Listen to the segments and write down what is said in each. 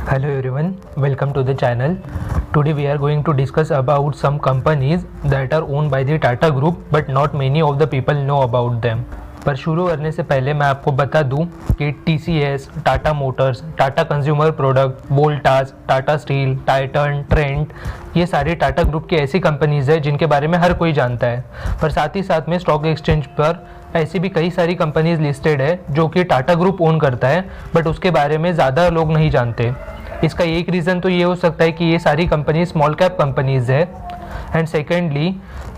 Hello everyone, welcome to the channel. Today we are going to discuss about some companies that are owned by the Tata Group but not many of the people know about them. पर शुरू करने से पहले मैं आपको बता दूं कि TCS, Tata Motors, Tata consumer product, Voltas, Tata steel, Titan, Trent ये सारी टाटा ग्रुप की ऐसी कंपनीज है जिनके बारे में हर कोई जानता है। पर साथ ही साथ में स्टॉक एक्सचेंज पर ऐसी भी कई सारी कंपनीज लिस्टेड है जो कि टाटा ग्रुप ओन करता है बट उसके बारे में ज़्यादा लोग नहीं जानते। इसका एक रीज़न तो ये हो सकता है कि ये सारी कंपनी स्मॉल कैप कंपनीज है एंड सेकेंडली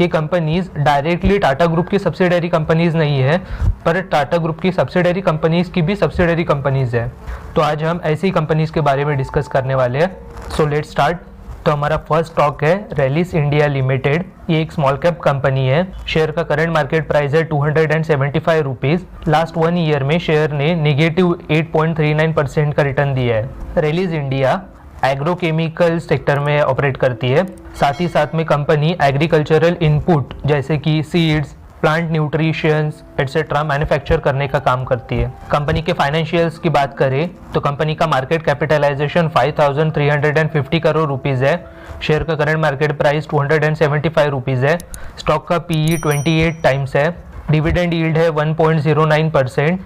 ये कंपनीज डायरेक्टली टाटा ग्रुप की सब्सिडरी कंपनीज नहीं है पर टाटा ग्रुप की सब्सिडरी कंपनीज की भी सब्सिडरी कंपनीज है। तो आज हम ऐसी कंपनीज के बारे में डिस्कस करने वाले हैं। So let's start. तो हमारा फर्स्ट स्टॉक है रैलिस इंडिया लिमिटेड। ये एक स्मॉल कैप कंपनी है। शेयर का करंट मार्केट प्राइस है 275 रुपीज़। लास्ट 1 ईयर में शेयर ने नेगेटिव 8.39% का रिटर्न दिया है। रैलिस इंडिया एग्रोकेमिकल सेक्टर में ऑपरेट करती है। साथ ही साथ में कंपनी एग्रीकल्चरल इनपुट जैसे कि seeds, plant nutritions etcetera manufacture करने का काम करती है। कंपनी के फाइनेंशियल्स की बात करें तो कंपनी का मार्केट कैपिटलाइजेशन 5350 करोड़ रुपीज़ है। शेयर का करंट मार्केट प्राइस 275 रुपीज़ है। स्टॉक का पीई 28 टाइम्स है। डिविडेंड यील्ड है 1.09%।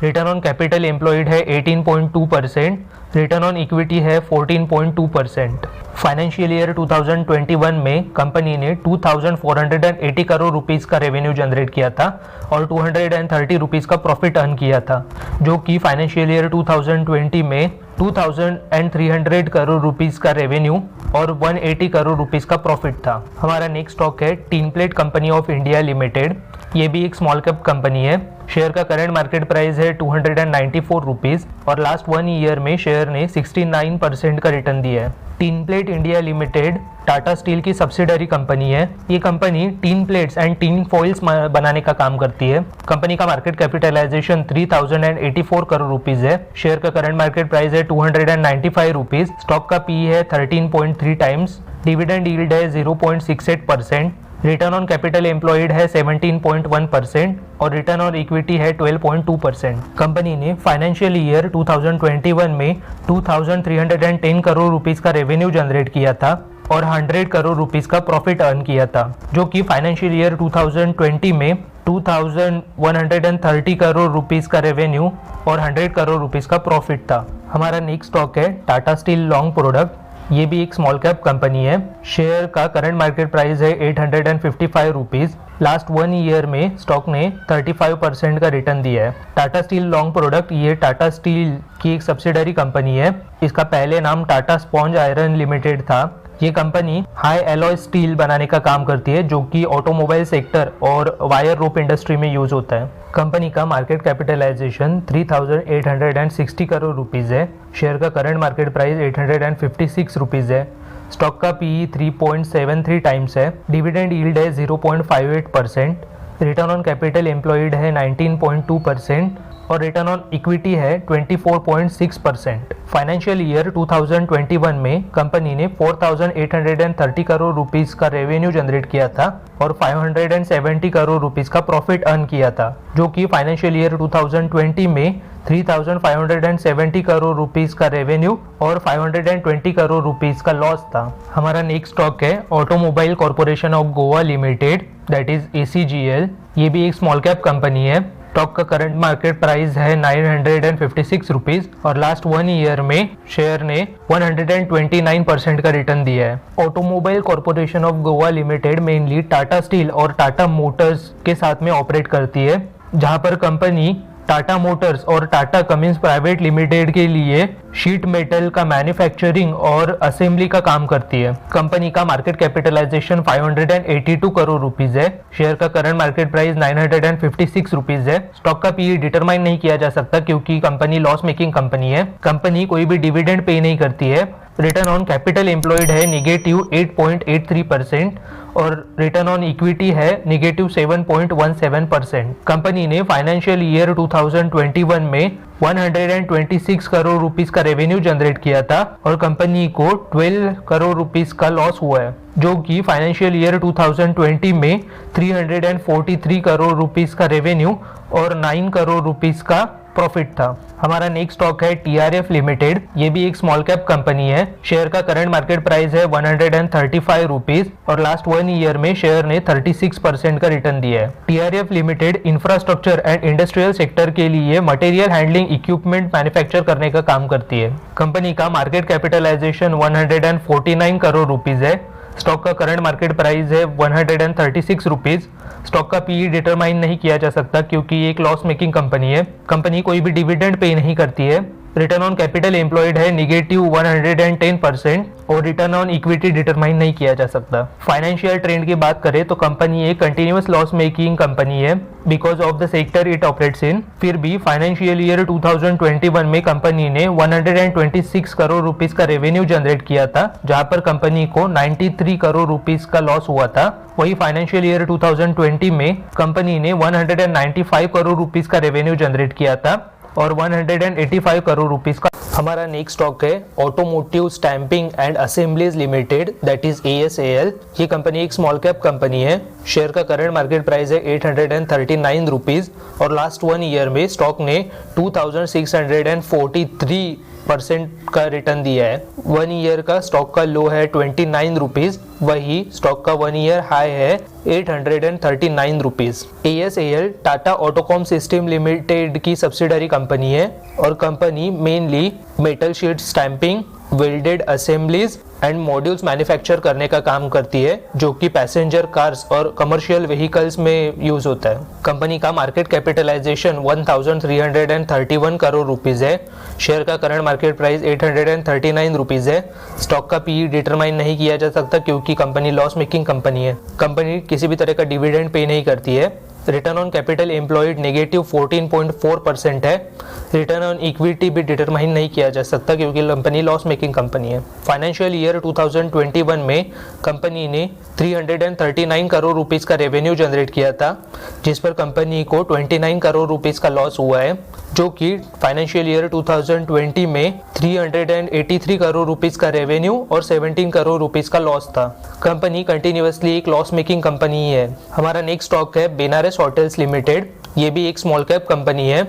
रिटर्न ऑन कैपिटल एम्प्लॉयड है 18.2%। रिटर्न ऑन इक्विटी है 14.2%। फाइनेंशियल ईयर 2021 में कंपनी ने 2480 करोड़ रुपीस का रेवेन्यू जनरेट किया था और 230 रुपीस का प्रॉफिट अर्न किया था, जो कि फाइनेंशियल ईयर 2020 में 2300 करोड़ रुपीस का रेवेन्यू और 180 करोड़ रुपीस का प्रॉफिट था। हमारा नेक्स्ट स्टॉक है tin plate company of India limited. ये भी एक स्मॉल कैप कंपनी है। शेयर का करंट मार्केट प्राइस है 294 रुपीज़ और लास्ट 1 ईयर में शेयर ने 69% का रिटर्न दिया है। Tin plate India limited Tata steel की सब्सिडरी कंपनी है। ये company tin plates and teen foils बनाने का काम करती है। कंपनी का मार्केट कैपिटलाइजेशन 3084 करोड़ रुपीज़ है। शेयर का करंट मार्केट प्राइस है 295 रुपीज़। स्टॉक का पी है 13.3 टाइम्स। डिविडेंड यील्ड है 0.68%। रिटर्न ऑन कैपिटल एम्प्लॉयड है 17.1% और रिटर्न ऑन इक्विटी है 12.2%। कंपनी ने फाइनेंशियल ईयर 2021 में 2310 करोड़ रुपीस का रेवेन्यू जनरेट किया था और 100 करोड़ रुपीस का प्रॉफिट अर्न किया था, जो कि फाइनेंशियल ईयर 2020 में 2130 करोड़ रुपीस का रेवेन्यू और 100 करोड़ रुपीस का प्रॉफिट था। हमारा नेक्स्ट स्टॉक है टाटा स्टील लॉन्ग प्रोडक्ट। ये भी एक स्मॉल कैप कंपनी है। शेयर का करंट मार्केट प्राइस है 855 रुपीज़। लास्ट 1 ईयर में स्टॉक ने 35% का रिटर्न दिया है। टाटा स्टील लॉन्ग प्रोडक्ट ये टाटा स्टील की एक सब्सिडरी कंपनी है। इसका पहले नाम टाटा स्पॉन्ज आयरन लिमिटेड था। ये कंपनी हाई एलॉय स्टील बनाने का काम करती है, जो कि ऑटोमोबाइल सेक्टर और वायर रोप इंडस्ट्री में यूज होता है। कंपनी का मार्केट कैपिटलाइजेशन 3860 करोड़ रुपीज़ है। शेयर का करंट मार्केट प्राइस 856 रुपीज़ है। स्टॉक का पीई 3.73 टाइम्स है। डिविडेंड यील्ड है 0.58%। रिटर्न ऑन कैपिटल एम्प्लॉयड है 19.2% और रिटर्न ऑन इक्विटी है 24.6%। फाइनेंशियल ईयर 2021 में कंपनी ने 4830 करोड़ रुपीस का रेवेन्यू जनरेट किया था और 570 करोड़ रुपीस का प्रॉफिट अर्न किया था, जो कि फाइनेंशियल ईयर 2020 में 3570 करोड़ रुपीस का रेवेन्यू और 520 करोड़ रुपीस का लॉस था। हमारा नेक्स्ट स्टॉक है automobile corporation of Goa limited, that is ACGL। ये भी एक स्मॉल कैप कंपनी है। स्टॉक का करंट मार्केट प्राइस है 956 रुपीज़ और लास्ट 1 ईयर में शेयर ने 129% का रिटर्न दिया है। Automobile corporation of Goa limited mainly Tata steel और टाटा मोटर्स के साथ में ऑपरेट करती है, जहां पर कंपनी टाटा मोटर्स और टाटा कमिंस प्राइवेट लिमिटेड के लिए शीट मेटल का मैन्युफैक्चरिंग और असेंबली का काम करती है। कंपनी का मार्केट कैपिटलाइजेशन 582 करोड़ रुपीस है। शेयर का करंट मार्केट प्राइस 956 रुपीस है। स्टॉक का पीई डिटरमाइन नहीं किया जा सकता क्योंकि कंपनी लॉस मेकिंग कंपनी है। कंपनी कोई भी डिविडेंड पे नहीं करती है। रिटर्न ऑन कैपिटल एम्प्लॉयड है नेगेटिव 8.83% और रिटर्न ऑन इक्विटी है नेगेटिव 7.17%। कंपनी ने फाइनेंशियल ईयर 2021 में 126 करोड़ रुपीस का रेवेन्यू जनरेट किया था और कंपनी को 12 करोड़ रुपीस का लॉस हुआ है, जो कि फाइनेंशियल ईयर 2020 में 343 करोड़ रुपीस का रेवेन्यू और 9 करोड़ रुपीस का प्रॉफिट था। हमारा नेक्स्ट स्टॉक है TRF लिमिटेड। ये भी एक स्मॉल कैप कंपनी है। शेयर का करंट मार्केट प्राइस है 135 रुपीज और लास्ट 1 ईयर में शेयर ने 36% का रिटर्न दिया है। TRF limited infrastructure and industrial sector के लिए मटेरियल हैंडलिंग इक्विपमेंट मैन्युफैक्चर करने का काम करती है। कंपनी का मार्केट कैपिटलाइजेशन 149 करोड़ रुपीज है। स्टॉक का करंट मार्केट प्राइस है 136 रुपीज। स्टॉक का पीई डिटरमाइन नहीं किया जा सकता क्योंकि ये एक लॉस मेकिंग कंपनी है। कंपनी कोई भी डिविडेंड पे नहीं करती है। रिटर्न ऑन कैपिटल एम्प्लॉयड है -110% और रिटर्न ऑन इक्विटी डिटरमाइन नहीं किया जा सकता। फाइनेंशियल ट्रेंड की बात करें तो कंपनी एक कंटिन्यूअस लॉस मेकिंग कंपनी है because of the sector it operates in. फिर भी फाइनेंशियल ईयर 2021 में कंपनी ने 126 करोड़ रुपीस का रेवेन्यू जनरेट किया था, जहां पर कंपनी को 93 करोड़ रुपीस का लॉस हुआ था। वही फाइनेंशियल ईयर 2020 में कंपनी ने 195 करोड़ रुपीस का रेवेन्यू जनरेट किया था और 185 करोड़ रुपीस का। हमारा नेक्स्ट स्टॉक है automotive stamping and assemblies limited, that is ASAL। ये कंपनी एक स्मॉल कैप कंपनी है। शेयर का करंट मार्केट प्राइस है 839 रुपीज और लास्ट 1 ईयर में स्टॉक ने 2643% का रिटर्न दिया है। 1 ईयर का स्टॉक का लो है 29 रुपीज, वही स्टॉक का 1 ईयर हाई है 839 rupees. ASAL Tata Autocomp system limited की सब्सिडरी कंपनी है और company mainly metal sheet stamping, welded assemblies and modules manufacture करने का काम करती है, जो कि पैसेंजर कार्स और कमर्शियल व्हीकल्स में यूज होता है। कंपनी का मार्केट कैपिटलाइजेशन 1331 करोड़ रुपीस है। शेयर का करंट मार्केट प्राइस 839 रुपीस है। स्टॉक का पीई डिटरमाइन नहीं किया जा सकता क्योंकि कंपनी लॉस मेकिंग कंपनी है। कंपनी किसी भी तरह का डिविडेंड पे नहीं करती है। रिटर्न ऑन कैपिटल एम्प्लॉयड -14.4% है। रिटर्न ऑन इक्विटी भी डिटरमाइन नहीं किया जा सकता क्योंकि कंपनी लॉस मेकिंग कंपनी है। फाइनेंशियल ईयर 2021 में कंपनी ने 339 करोड़ रुपीस का रेवेन्यू जनरेट किया था, जिस पर कंपनी को 29 करोड़ रुपीस का लॉस हुआ है, जो कि फाइनेंशियल ईयर 2020 में 383 करोड़ रुपीस का रेवेन्यू और 17 करोड़ रुपीस का लॉस था। कंपनी कंटिन्यूअसली एक लॉस मेकिंग कंपनी ही है। हमारा नेक्स्ट स्टॉक है बेनारस होटल्स लिमिटेड। ये भी एक स्मॉल कैप कंपनी है।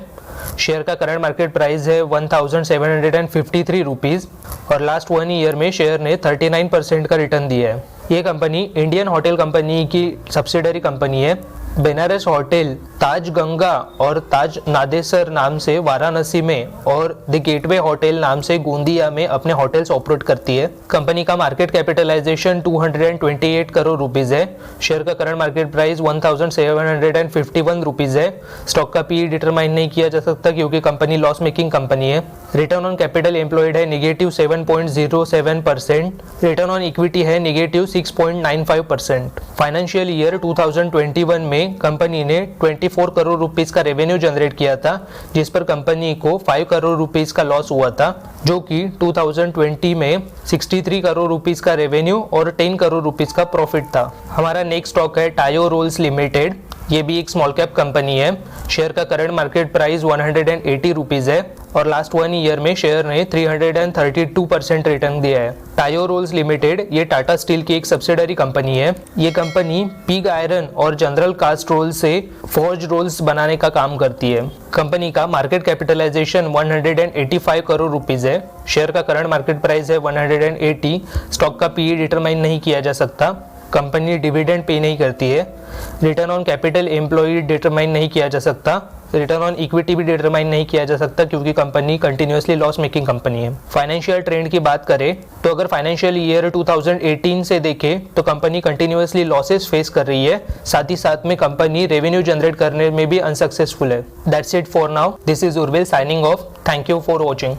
शेयर का करंट मार्केट प्राइस है 1753 रुपीज और लास्ट 1 ईयर में शेयर ने 39% का रिटर्न दिया है। ये कंपनी इंडियन होटल कंपनी की सब्सिडरी कंपनी है। बेनारस होटल ताज गंगा और ताज नादेसर नाम से वाराणसी में और द गेटवे होटल नाम से गोंदिया में अपने होटल्स ऑपरेट करती है। कंपनी का मार्केट कैपिटलाइजेशन 228 करोड़ रुपीस है। शेयर का करंट मार्केट प्राइस 1751 रुपीस है। स्टॉक का पीई डिटरमाइन नहीं किया जा सकता क्योंकि कंपनी लॉस मेकिंग कंपनी है। रिटर्न ऑन कैपिटल एम्प्लॉयड है -7.07%। रिटर्न ऑन इक्विटी है -6.95%। फाइनेंशियल ईयर 2021 में कंपनी ने 24 करोड़ रुपीस का रेवेन्यू जनरेट किया था, जिस पर कंपनी को 5 करोड़ रुपीस का लॉस हुआ था, जो कि 2020 में 63 करोड़ रुपीस का रेवेन्यू और 10 करोड़ रुपीस का प्रॉफिट था। हमारा नेक्स्ट स्टॉक है टायो रोल्स लिमिटेड। ये भी एक स्मॉल कैप कंपनी है। शेयर का करंट मार्केट प्राइस 180 रुपीस है और लास्ट 1 ईयर में शेयर ने 332% रिटर्न दिया है। टायो रोल्स लिमिटेड ये टाटा स्टील की एक सब्सिडरी कंपनी है। ये कंपनी पिग आयरन और जनरल कास्ट रोल से फोर्ज रोल्स बनाने का काम करती है। कंपनी का मार्केट कैपिटलाइजेशन 185 करोड़ रुपीस है। शेयर का करंट मार्केट प्राइस है 180। स्टॉक का पीई डिटरमाइन नहीं किया जा सकता। कंपनी डिविडेंड पे नहीं करती है। Return on capital employed determine नहीं किया जा सकता। रिटर्न ऑन इक्विटी भी डिटरमाइन नहीं किया जा सकता क्योंकि company continuously loss making company है। फाइनेंशियल ट्रेंड की बात करें तो अगर फाइनेंशियल ईयर 2018 से देखें तो कंपनी कंटिन्यूअसली लॉसेस फेस कर रही है। साथ ही साथ में कंपनी रेवेन्यू जनरेट करने में भी अनसक्सेसफुल है। That's it for now. This is Urvil signing off. Thank you for watching.